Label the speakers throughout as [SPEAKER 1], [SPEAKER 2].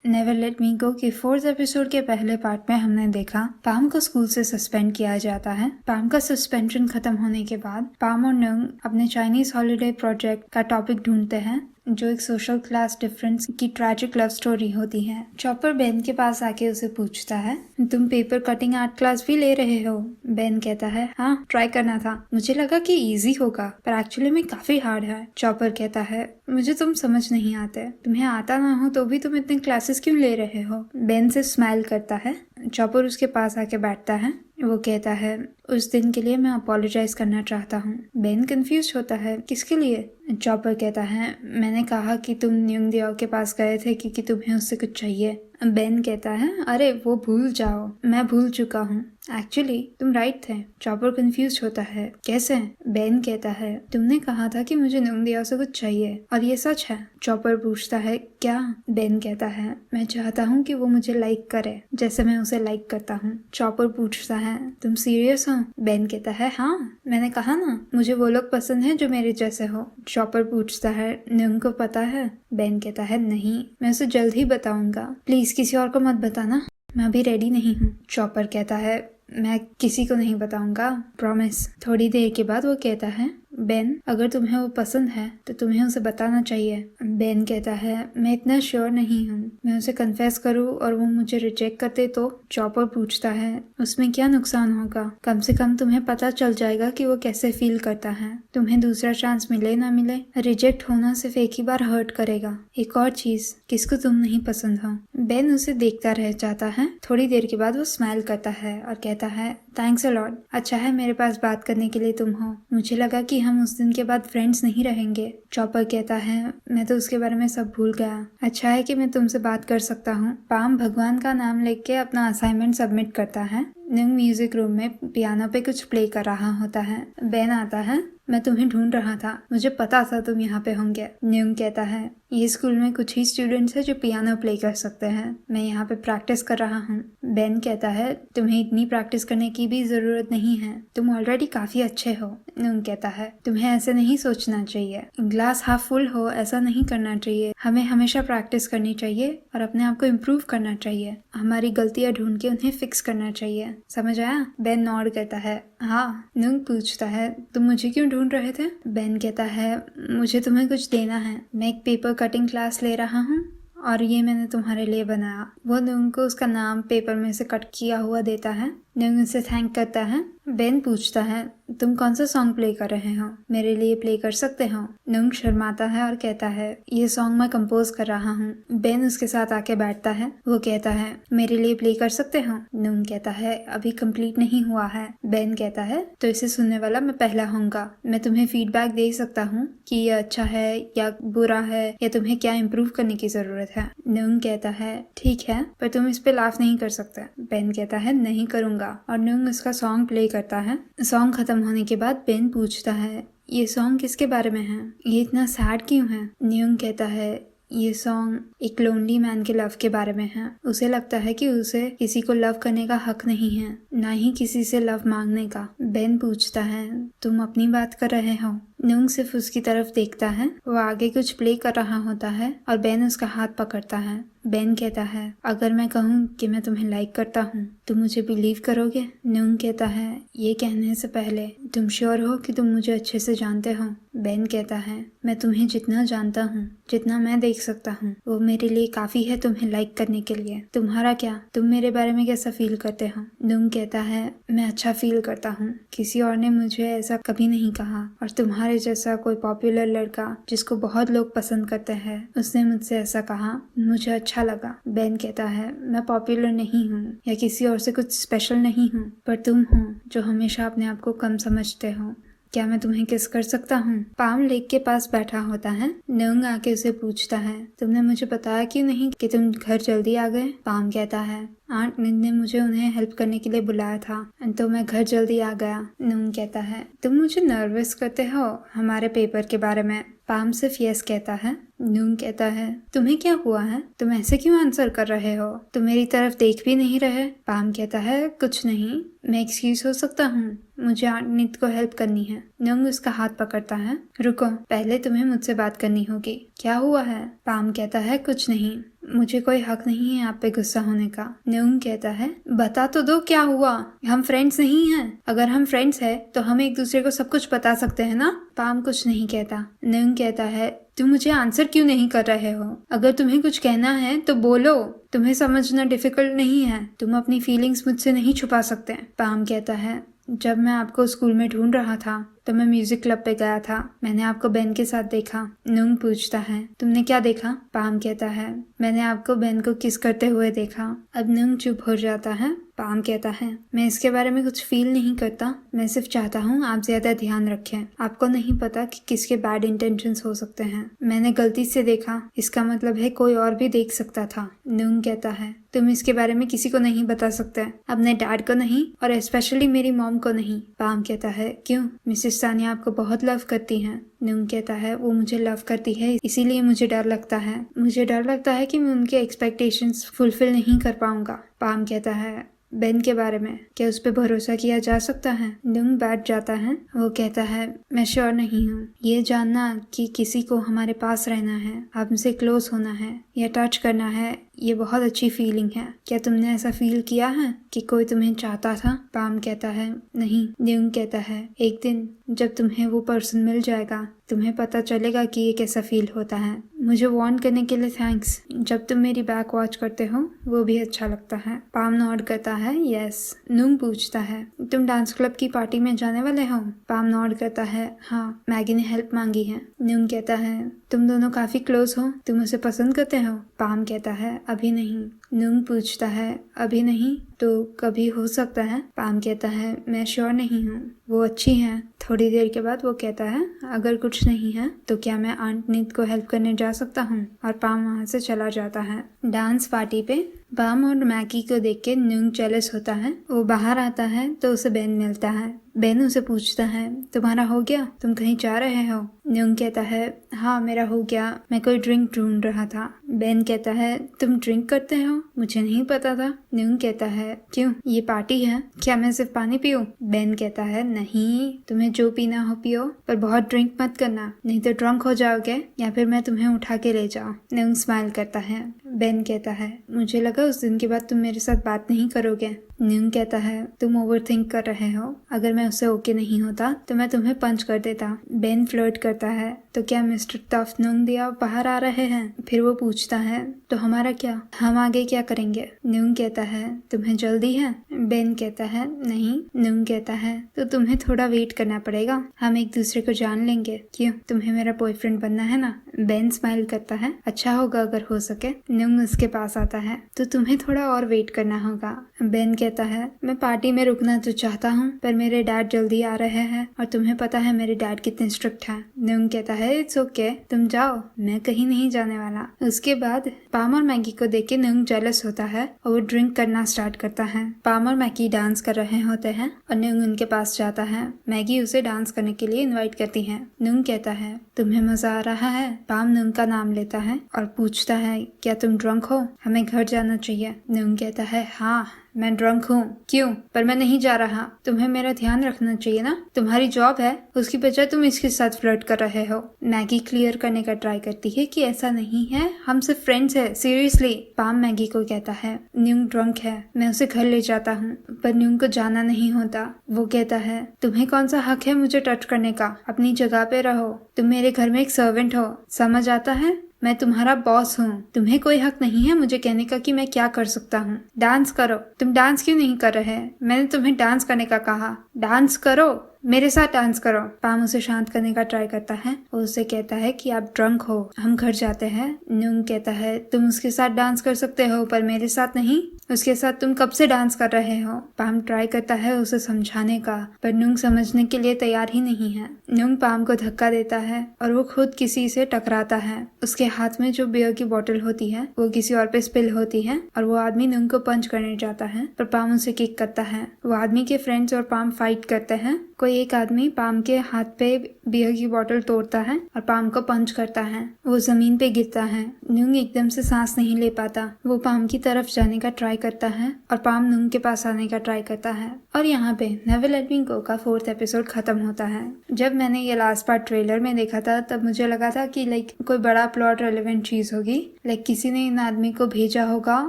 [SPEAKER 1] Never let me गो की 4th episode के पहले पार्ट में हमने देखा पाम को स्कूल से सस्पेंड किया जाता है। पाम का सस्पेंशन खत्म होने के बाद पाम और नंग अपने चाइनीज हॉलिडे प्रोजेक्ट का टॉपिक ढूंढते हैं, जो एक सोशल क्लास डिफरेंस की ट्रैजिक लव स्टोरी होती है। चॉपर बेन के पास आके उसे पूछता है, तुम पेपर कटिंग आर्ट क्लास भी ले रहे हो? बेन कहता है, हाँ ट्राई करना था, मुझे लगा कि इजी होगा पर एक्चुअली में काफी हार्ड है। चॉपर कहता है, मुझे तुम समझ नहीं आते, तुम्हें आता ना हो तो भी तुम इतने क्लासेस क्यों ले रहे हो? बेन से स्माइल करता है। चॉपर उसके पास आके बैठता है। वो कहता है, उस दिन के लिए मैं अपोलोजाइज करना चाहता हूँ। बेन कंफ्यूज होता है, किसके लिए? चॉपर कहता है, मैंने कहा कि तुम न्यूंग दियाओ के पास गए थे क्योंकि तुम्हें उससे कुछ चाहिए। बेन कहता है, अरे वो भूल जाओ, मैं भूल चुका हूँ, एक्चुअली तुम राइट थे। चॉपर कंफ्यूज होता है, कैसे? बेन कहता है, तुमने कहा था कि मुझे न्यूंग दियाओ से कुछ चाहिए और ये सच है। चॉपर पूछता है, क्या? बेन कहता है, मैं चाहता हूँ कि वो मुझे लाइक करे जैसे मैं उसे लाइक करता हूँ। चॉपर पूछता है, तुम सीरियस हो? बेन कहता है, हाँ मैंने कहा ना, मुझे वो लोग पसंद है जो मेरे जैसे हो। चॉपर पूछता है, न्यूंग को पता है? बेन कहता है, नहीं, मैं उसे जल्द ही बताऊंगा, प्लीज किसी और को मत बताना, मैं अभी रेडी नहीं हूँ। चॉपर कहता है, मैं किसी को नहीं बताऊंगा, प्रॉमिस। थोड़ी देर के बाद वो कहता है, बेन अगर तुम्हें वो पसंद है तो तुम्हें उसे बताना चाहिए। बेन कहता है, मैं इतना श्योर नहीं हूँ, मैं उसे कन्फेस करूँ और वो मुझे रिजेक्ट करते तो? चॉपर पूछता है, उसमें क्या नुकसान होगा, कम से कम तुम्हें पता चल जाएगा कि वो कैसे फील करता है। तुम्हें दूसरा चांस मिले ना मिले, रिजेक्ट होना सिर्फ एक ही बार हर्ट करेगा। एक और चीज, किसको तुम नहीं पसंद हो? बेन उसे देखता रह जाता है। थोड़ी देर के बाद वो स्माइल करता है और कहता है, थैंक्स अ लॉट, अच्छा है मेरे पास बात करने के लिए तुम हो, मुझे लगा कि हम उस दिन के बाद फ्रेंड्स नहीं रहेंगे। चॉपर कहता है, मैं तो उसके बारे में सब भूल गया, अच्छा है कि मैं तुमसे बात कर सकता हूँ। पाम भगवान का नाम लेके अपना असाइनमेंट सबमिट करता है। न्यूंग म्यूजिक रूम में पियानो पे कुछ प्ले कर रहा होता है। बेन आता है, मैं तुम्हें ढूंढ रहा था, मुझे पता था तुम यहाँ पे होंगे। न्यूंग कहता है, ये स्कूल में कुछ ही स्टूडेंट्स हैं जो पियानो प्ले कर सकते हैं, मैं यहाँ पे प्रैक्टिस कर रहा हूँ। बेन कहता है, तुम्हें इतनी प्रैक्टिस करने की भी जरूरत नहीं है, तुम ऑलरेडी काफी अच्छे हो। न्यूंग कहता है, तुम्हें ऐसे नहीं सोचना चाहिए, ग्लास हाफ फुल हो ऐसा नहीं करना चाहिए, हमें हमेशा प्रैक्टिस करनी चाहिए और अपने आप को इम्प्रूव करना चाहिए, हमारी गलतियाँ ढूंढ के उन्हें फिक्स करना चाहिए, समझ आया? बेन नॉड कहता है, हाँ। न्यूंग पूछता है, तुम मुझे क्यों ढूंढ रहे थे? बेन कहता है, मुझे तुम्हें कुछ देना है, मैं एक पेपर कटिंग क्लास ले रहा हूँ और ये मैंने तुम्हारे लिए बनाया। वो न्यूंग को उसका नाम पेपर में से कट किया हुआ देता है। न्यूंग उसे थैंक करता है। बेन पूछता है, तुम कौन सा सॉन्ग प्ले कर रहे हो, मेरे लिए प्ले कर सकते हो? न्यूंग शर्माता है और कहता है, ये सॉन्ग मैं कंपोज कर रहा हूँ। बेन उसके साथ आके बैठता है। वो कहता है, मेरे लिए प्ले कर सकते हो? न्यूंग कहता है, अभी कंप्लीट नहीं हुआ है। बेन कहता है, तो इसे सुनने वाला मैं पहला होऊंगा, मैं तुम्हें फीडबैक दे सकता हूँ कि ये अच्छा है या बुरा है या तुम्हें क्या इम्प्रूव करने की जरूरत है। न्यूंग कहता है, ठीक है, पर तुम इस पे लाफ नहीं कर सकते। बेन कहता है, नहीं करूंगा, और न्यूंग उसका सॉन्ग प्ले करता है। सॉन्ग खत्म होने के बाद बेन पूछता है, ये सॉन्ग किसके बारे में है, ये इतना सैड क्यों है? न्यूंग कहता है, ये सॉन्ग एक लोनली मैन के लव के बारे में है। उसे लगता है कि उसे किसी को लव करने का हक नहीं है, ना ही किसी से लव मांगने का। बेन पूछता है, तुम अपनी बात कर रहे हो? न्यूंग सिर्फ उसकी तरफ देखता है। वो आगे कुछ प्ले कर रहा होता है और बेन उसका हाथ पकड़ता है। बेन कहता है, अगर मैं कहूँ कि मैं तुम्हें लाइक करता हूँ तुम मुझे बिलीव करोगे? न्यूंग कहता है, ये कहने से पहले तुम श्योर हो कि तुम मुझे अच्छे से जानते हो? बेन कहता है, मैं तुम्हें जितना जानता हूँ, जितना मैं देख सकता हूँ, वो मेरे लिए काफी है तुम्हें लाइक करने के लिए। तुम्हारा क्या, तुम मेरे बारे में कैसा फील करते हो? न्यूंग कहता है, मैं अच्छा फील करता हूँ, किसी और ने मुझे ऐसा कभी नहीं कहा, और तुम्हारे जैसा कोई पॉपुलर लड़का जिसको बहुत लोग पसंद करते हैं उसने मुझसे ऐसा कहा, मुझे अच्छा लगा। बेन कहता है, मैं पॉपुलर नहीं हूँ या किसी और से कुछ स्पेशल नहीं हूँ, पर तुम हो जो हमेशा अपने आप को कम समझते हो। क्या मैं तुम्हें किस कर सकता हूँ? पाम लेक के पास बैठा होता है। न्यूंग आके उसे पूछता है, तुमने मुझे बताया क्यों नहीं कि तुम घर जल्दी आ गए? पाम कहता है, आंट निंद ने मुझे उन्हें हेल्प करने के लिए बुलाया था तो मैं घर जल्दी आ गया। न्यूंग कहता है, तुम मुझे नर्वस करते हो हमारे पेपर के बारे में? पाम सिर्फ यस कहता है। न्यूंग कहता है, तुम्हें क्या हुआ है, तुम ऐसे क्यों आंसर कर रहे हो, तुम मेरी तरफ देख भी नहीं रहे? पाम कहता है, कुछ नहीं, मैं एक्सक्यूज हो सकता हूँ? मुझे आंट नीत को हेल्प करनी है। नंग उसका हाथ पकड़ता है। रुको, पहले तुम्हें मुझसे बात करनी होगी। क्या हुआ है? पाम कहता है कुछ नहीं, मुझे कोई हक नहीं है आप पे गुस्सा होने का। नंग कहता है बता तो दो क्या हुआ, हम फ्रेंड्स नहीं हैं? अगर हम फ्रेंड्स हैं तो हम एक दूसरे को सब कुछ बता सकते हैं ना? पाम कुछ नहीं कहता। नंग कहता है तुम मुझे आंसर क्यों नहीं कर रहे हो? अगर तुम्हें कुछ कहना है तो बोलो, तुम्हें समझना डिफिकल्ट नहीं है, तुम अपनी फीलिंग्स मुझसे नहीं छुपा सकते। पाम कहता है जब मैं आपको स्कूल में ढूंढ रहा था तो मैं म्यूजिक क्लब पे गया था, मैंने आपको बेन के साथ देखा। नंग पूछता है तुमने क्या देखा? पाम कहता है मैंने आपको बेन को किस करते हुए देखा। अब नंग चुप हो जाता है। पाम कहता है मैं इसके बारे में कुछ फील नहीं करता, मैं सिर्फ चाहता हूँ आप ज्यादा ध्यान रखें। आपको नहीं पता कि किसके बैड इंटेंशंस हो सकते हैं। मैंने गलती से देखा, इसका मतलब है कोई और भी देख सकता था। नंग कहता है तुम इसके बारे में किसी को नहीं बता सकते, अपने डैड को नहीं और स्पेशली मेरी मॉम को नहीं। पाम कहता है क्यों? मिसेस सानिया आपको बहुत लव करती हैं। नंग कहता है वो मुझे लव करती है इसीलिए मुझे डर लगता है, मुझे डर लगता है कि मैं उनके एक्सपेक्टेशंस फुलफिल नहीं कर पाऊंगा। पाम कहता है बेन के बारे में क्या उस पर भरोसा किया जा सकता है? नंग बैठ जाता है। वो कहता है मैं श्योर नहीं हूँ। ये जानना कि किसी को हमारे पास रहना है, हमसे क्लोज होना है या टच करना है, ये बहुत अच्छी फीलिंग है। क्या तुमने ऐसा फील किया है कि कोई तुम्हें चाहता था? पाम कहता है नहीं। नंग कहता है एक दिन जब तुम्हें वो पर्सन मिल जाएगा तुम्हें पता चलेगा कि ये कैसा फील होता है। मुझे वार्न करने के लिए थैंक्स। जब तुम मेरी बैक वॉच करते हो वो भी अच्छा लगता है। पाम नॉड करता है यस। नंग पूछता है तुम डांस क्लब की पार्टी में जाने वाले हो? पाम नॉड करता है हाँ, मैगी ने हेल्प मांगी है। नंग कहता है तुम दोनों काफी क्लोज हो, तुम उसे पसंद करते हो? पाम कहता है अभी नहीं। नंग पूछता है अभी नहीं तो कभी हो सकता है? पाम कहता है मैं श्योर नहीं हूँ, वो अच्छी है। थोड़ी देर के बाद वो कहता है अगर कुछ नहीं है तो क्या मैं आंट नीत को हेल्प करने जा सकता हूँ? और पाम वहाँ से चला जाता है। डांस पार्टी पे पाम और मैगी को देख के नंग जेलस होता है। वो बाहर आता है तो उसे बेन मिलता है। बेन उसे पूछता है तुम्हारा हो गया, तुम कहीं जा रहे हो? नंग कहता है हाँ मेरा हो गया, मैं कोई ड्रिंक ढूंढ रहा था। बेन कहता है तुम ड्रिंक करते हो? मुझे नहीं पता था। नंग कहता है क्यों, ये पार्टी है, क्या मैं सिर्फ पानी पीऊं? बेन कहता है नहीं, तुम्हें जो पीना हो पियो, पर बहुत ड्रिंक मत करना नहीं तो ड्रंक हो जाओगे या फिर मैं तुम्हें उठा के ले जाऊं। नंग स्माइल करता है। बेन कहता है मुझे लगा उस दिन के बाद तुम मेरे साथ बात नहीं करोगे। नंग कहता है तुम ओवरथिंक कर रहे हो, अगर मैं उससे ओके नहीं होता तो मैं तुम्हें पंच कर देता। बेन फ्लर्ट करता है तो क्या मिस्टर टफ नंग दिया बाहर आ रहे हैं? फिर वो पूछता है तो हमारा क्या, हम आगे क्या करेंगे? नंग कहता है तुम्हें जल्दी है? बेन कहता है नहीं। नंग कहता है तो तुम्हें थोड़ा वेट करना पड़ेगा, हम एक दूसरे को जान लेंगे। क्यों, तुम्हें मेरा बॉयफ्रेंड बनना है ना? बेन स्माइल करता है अच्छा होगा अगर हो सके। नंग उसके पास आता है तो तुम्हें थोड़ा और वेट करना होगा। बेन कहता है मैं पार्टी में रुकना तो चाहता हूँ पर मेरे डैड जल्दी आ रहे हैं और तुम्हें पता है मेरे डैड कितने स्ट्रिक्ट हैं। नंग कहता है इट्स ओके, तुम जाओ, मैं कहीं नहीं जाने वाला। उसके बाद पाम और मैगी को देख के नंग जेलस होता है और वो ड्रिंक करना स्टार्ट करता है। पाम और मैगी डांस कर रहे होते हैं और नंग उनके पास जाता है। मैगी उसे डांस करने के लिए इनवाइट करती है। नंग कहता है तुम्हें मजा आ रहा है? पाम नंग का नाम लेता है और पूछता है क्या तुम ड्रंक हो, हमें घर जाना चाहिए। नंग कहता है हाँ मैं ड्रंक हूँ। क्यों, पर मैं नहीं जा रहा, तुम्हें मेरा ध्यान रखना चाहिए ना, तुम्हारी जॉब है, उसकी बजाय तुम इसके साथ फ्लर्ट कर रहे हो। मैगी क्लियर करने का ट्राई करती है कि ऐसा नहीं है, हम सिर्फ फ्रेंड्स हैं, सीरियसली। पाम मैगी को कहता है न्यूंग ड्रंक है, मैं उसे घर ले जाता हूँ, पर न्यूंग को जाना नहीं होता। वो कहता है तुम्हें कौन सा हक है मुझे टच करने का, अपनी जगह पे रहो, तुम मेरे घर में एक सर्वेंट हो, समझ आता है? मैं तुम्हारा बॉस हूँ, तुम्हें कोई हक नहीं है मुझे कहने का कि मैं क्या कर सकता हूँ। डांस करो। तुम डांस क्यों नहीं कर रहे? मैंने तुम्हें डांस करने का कहा, डांस करो, मेरे साथ डांस करो। पाम उसे शांत करने का ट्राई करता है और उसे कहता है कि आप ड्रंक हो, हम घर जाते हैं। न्यूंग कहता है तुम उसके साथ डांस कर सकते हो पर मेरे साथ नहीं, उसके साथ तुम कब से डांस कर रहे हो। पाम ट्राई करता है उसे समझाने का पर न्यूंग समझने के लिए तैयार ही नहीं है। न्यूंग पाम को धक्का देता है और वो खुद किसी से टकराता है। उसके हाथ में जो बियर की बोतल होती है वो किसी और पे स्पिल होती है और वो आदमी न्यूंग को पंच करने जाता है पर पाम उसे किक करता है। वो आदमी के फ्रेंड्स और पाम फाइट करते हैं। कोई एक आदमी पाम के हाथ पे बियर की बोतल तोड़ता है और पाम को पंच करता है। वो जमीन पे गिरता है। न्यूंग एकदम से सांस नहीं ले पाता। वो पाम की तरफ जाने का ट्राई करता है और पाम नुंग के पास आने का ट्राई करता है। और यहाँ पे नेवर लेट मी गो का 4th एपिसोड खत्म होता है। जब मैंने ये लास्ट पार्ट ट्रेलर में देखा था तब मुझे लगा था कि लाइक कोई बड़ा प्लॉट रेलेवेंट चीज होगी, लाइक किसी ने इन आदमी को भेजा होगा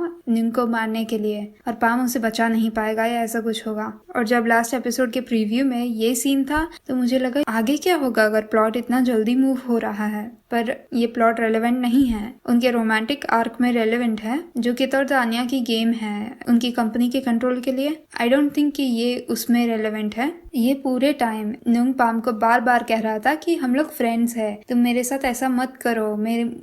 [SPEAKER 1] नुंग को मारने के लिए और पाम उसे बचा नहीं पाएगा या ऐसा कुछ होगा। और जब लास्ट एपिसोड के प्रीव्यू में ये सीन था तो मुझे लगा आगे क्या होगा अगर प्लॉट इतना जल्दी मूव हो रहा है, पर ये प्लॉट रेलेवेंट नहीं है। उनके रोमांटिक आर्क में रेलेवेंट है जो कि तान्या की गेम है उनकी कंपनी के कंट्रोल के लिए। आई डोंट थिंक कि ये उसमें रेलेवेंट है। ये पूरे टाइम नुंग पाम को बार बार कह रहा था कि हम लोग फ्रेंड्स है, तुम मेरे साथ ऐसा मत करो,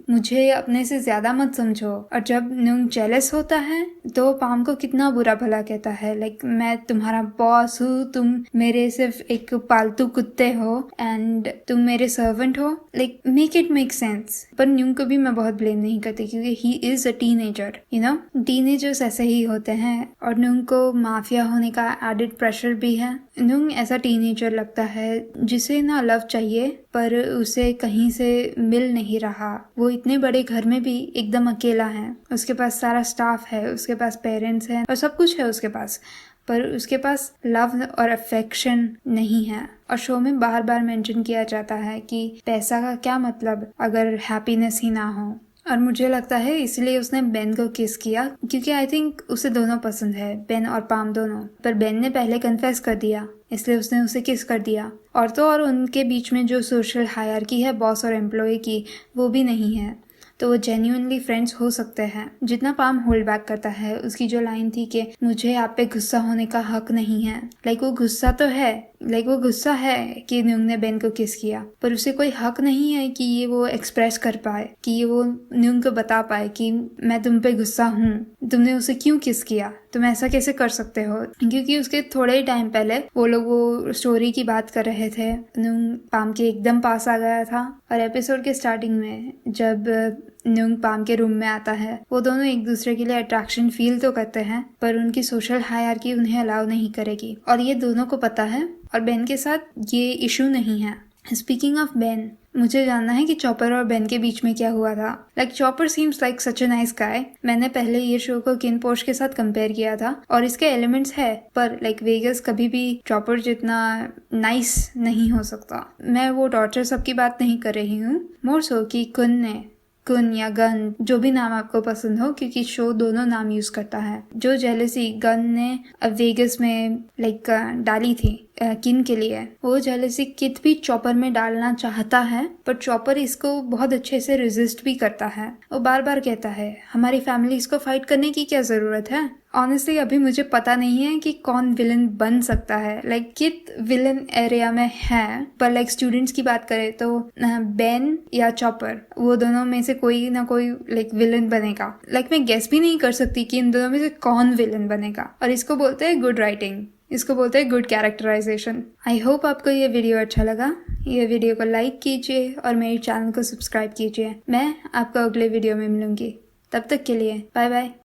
[SPEAKER 1] मुझे अपने से ज्यादा मत समझो। और जब नुंग जेलस होता है तो पाम को कितना बुरा भला कहता है, लाइक मैं तुम्हारा बॉस हूँ, तुम मेरे सिर्फ एक पालतू कुत्ते हो एंड तुम मेरे सर्वेंट हो। Like make it make sense. पर नुंग को भी मैं बहुत ब्लेम नहीं करती क्योंकि he is a teenager, you know, teenagers ऐसे ही होते हैं। और नुंग को माफिया होने का एडेड प्रेशर भी है। नुंग ऐसा टीनेजर लगता है जिसे ना लव चाहिए पर उसे कहीं से मिल नहीं रहा। वो इतने बड़े घर में भी एकदम अकेला है। उसके पास सारा स्टाफ है, उसके पास पेरेंट्स हैं और सब कुछ है उसके पास, पर उसके पास लव और अफेक्शन नहीं है। और शो में बार बार मेंशन किया जाता है कि पैसा का क्या मतलब अगर हैप्पीनेस ही ना हो। और मुझे लगता है इसलिए उसने बेन को किस किया क्योंकि आई थिंक उसे दोनों पसंद है, बेन और पाम दोनों। पर बेन ने पहले कन्फेस कर दिया इसलिए उसने उसे किस कर दिया। और तो और उनके बीच में जो सोशल हायरार्की है बॉस और एम्प्लॉय की वो भी नहीं है, तो वो जेन्युइनली फ्रेंड्स हो सकते हैं। जितना पाम होल्ड बैक करता है, उसकी जो लाइन थी कि मुझे आप पे गुस्सा होने का हक नहीं है, लाइक वो गुस्सा तो है, लाइक वो गुस्सा है कि नुंग ने बेन को किस किया, पर उसे कोई हक नहीं है कि ये वो एक्सप्रेस कर पाए, कि ये वो नुंग को बता पाए कि मैं तुम पे गुस्सा हूँ, तुमने उसे क्यों किस किया, तुम ऐसा कैसे कर सकते हो। क्योंकि उसके थोड़े ही टाइम पहले वो लोग वो स्टोरी की बात कर रहे थे, नुंग पाम के एकदम पास आ गया था। और एपिसोड के स्टार्टिंग में जब नुंग पाम के रूम में आता है, वो दोनों एक दूसरे के लिए अट्रैक्शन फील तो करते हैं पर उनकी सोशल हायरार्की उन्हें अलाउ नहीं करेगी और ये दोनों को पता है। और बेन के साथ ये इशू नहीं है। स्पीकिंग ऑफ बेन, मुझे जानना है कि चॉपर और बेन के बीच में क्या हुआ था। Like chopper seems like such a nice guy. मैंने पहले ये शो को किन पोश के साथ कंपेयर किया था और इसके एलिमेंट्स है, पर लाइक वेगस कभी भी चॉपर जितना नाइस नहीं हो सकता। मैं वो टॉर्चर सबकी बात नहीं कर रही हूँ, मोर सो कि कुन या गन, जो भी नाम आपको पसंद हो, क्योंकि शो दोनों नाम यूज करता है। जो जेलसी गन ने वेगस में लाइक डाली थी किन के लिए, वो जेलसी कित भी चॉपर में डालना चाहता है, पर चॉपर इसको बहुत अच्छे से रेजिस्ट भी करता है। वो बार बार कहता है हमारी फैमिली इसको फाइट करने की क्या जरूरत है। ऑनेस्टली अभी मुझे पता नहीं है कि कौन विलन बन सकता है। लाइक कित विलन एरिया में है, पर लाइक स्टूडेंट्स की बात करें तो बेन या चॉपर, वो दोनों में से कोई ना कोई लाइक विलन बनेगा। लाइक मैं गेस भी नहीं कर सकती कि इन दोनों में से कौन विलन बनेगा। और इसको बोलते हैं गुड राइटिंग, इसको बोलते हैं गुड कैरेक्टराइजेशन। आई होप आपको ये वीडियो अच्छा लगा। ये वीडियो को लाइक कीजिए और मेरे चैनल को सब्सक्राइब कीजिए। मैं आपको अगले वीडियो में मिलूंगी, तब तक के लिए बाय बाय।